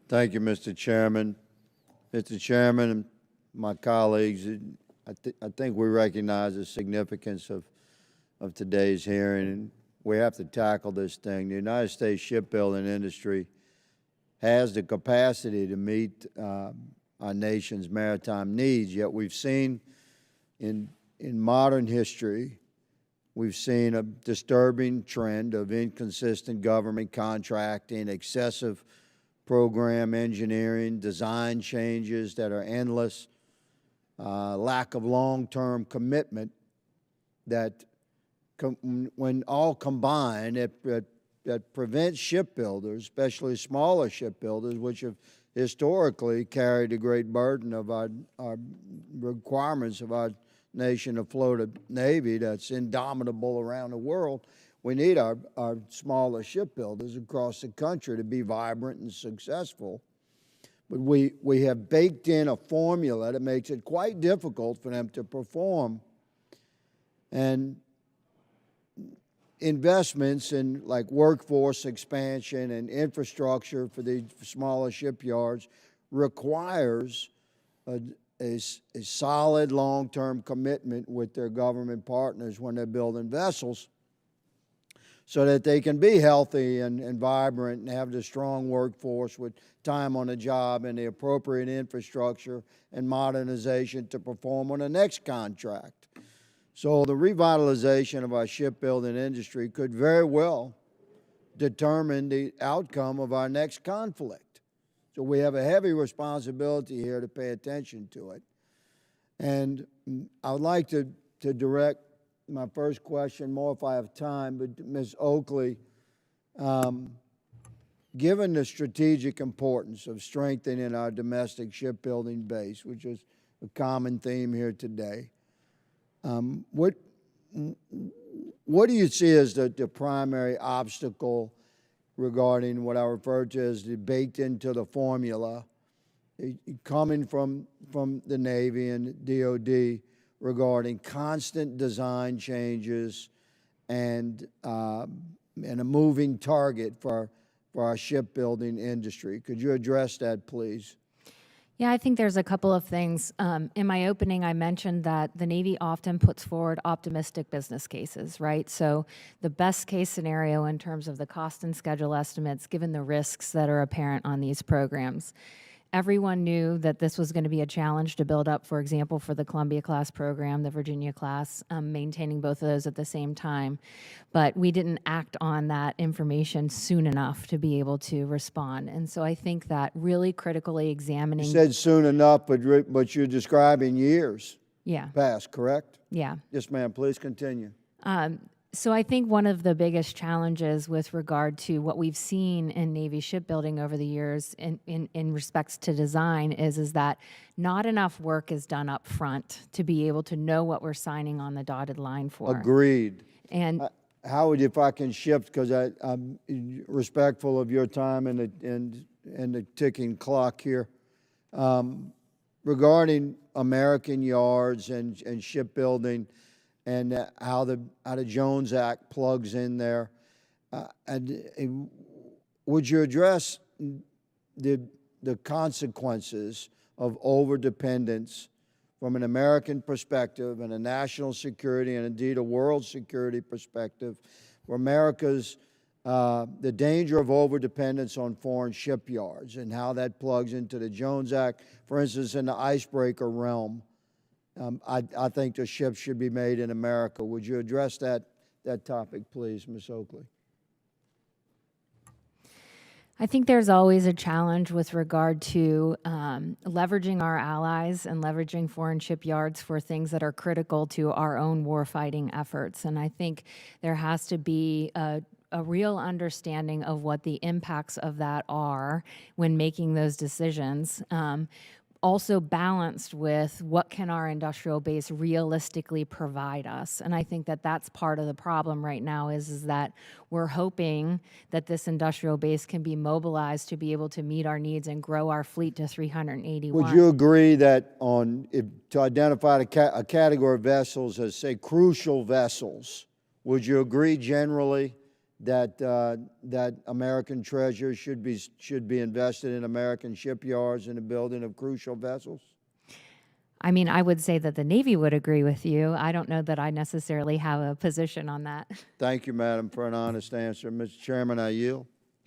Thank you, Mr. Chairman. Mr. Chairman and my colleagues, I think we recognize the significance of today's hearing, and we have to tackle this thing. The United States shipbuilding industry has the capacity to meet our nation's maritime needs, yet we've seen in modern history, we've seen a disturbing trend of inconsistent government contracting, excessive program engineering, design changes that are endless, lack of long-term commitment that, when all combined, that prevents shipbuilders, especially smaller shipbuilders, which have historically carried a great burden of our requirements of our nation afloat a Navy that's indomitable around the world. We need our smaller shipbuilders across the country to be vibrant and successful. But we have baked in a formula that makes it quite difficult for them to perform. And investments in like workforce expansion and infrastructure for the smaller shipyards requires a solid long-term commitment with their government partners when they're building vessels, so that they can be healthy and vibrant and have the strong workforce with time on the job and the appropriate infrastructure and modernization to perform on the next contract. So the revitalization of our shipbuilding industry could very well determine the outcome of our next conflict. So we have a heavy responsibility here to pay attention to it. And I would like to direct my first question, more if I have time, but Ms. Oakley, given the strategic importance of strengthening our domestic shipbuilding base, which is a common theme here today, what do you see as the primary obstacle regarding what I refer to as the baked into the formula, coming from the Navy and DOD, regarding constant design changes and a moving target for our shipbuilding industry? Could you address that, please? Yeah, I think there's a couple of things. In my opening, I mentioned that the Navy often puts forward optimistic business cases, right? So the best case scenario in terms of the cost and schedule estimates, given the risks that are apparent on these programs. Everyone knew that this was going to be a challenge to build up, for example, for the Columbia-class program, the Virginia-class, maintaining both of those at the same time. But we didn't act on that information soon enough to be able to respond. And so I think that really critically examining— You said soon enough, but you're describing years past, correct? Yeah. Yes, ma'am. Please continue. So I think one of the biggest challenges with regard to what we've seen in Navy shipbuilding over the years in respects to design is that not enough work is done up front to be able to know what we're signing on the dotted line for. Agreed. And Howard, if I can shift, because I'm respectful of your time and the ticking clock here, regarding American yards and shipbuilding, and how the Jones Act plugs in there. And would you address the consequences of overdependence from an American perspective and a national security and indeed a world security perspective, for America's, the danger of overdependence on foreign shipyards and how that plugs into the Jones Act, for instance, in the icebreaker realm? I think the ships should be made in America. Would you address that topic, please, Ms. Oakley? I think there's always a challenge with regard to leveraging our allies and leveraging foreign shipyards for things that are critical to our own warfighting efforts. And I think there has to be a real understanding of what the impacts of that are when making those decisions. Also balanced with what can our industrial base realistically provide us. And I think that that's part of the problem right now is that we're hoping that this industrial base can be mobilized to be able to meet our needs and grow our fleet to 381. Would you agree that to identify a category of vessels as, say, crucial vessels, would you agree generally that American treasure should be invested in American shipyards and the building of crucial vessels? I mean, I would say that the Navy would agree with you. I don't know that I necessarily have a position on that. Thank you, Madam, for an honest answer. Mr. Chairman, I yield.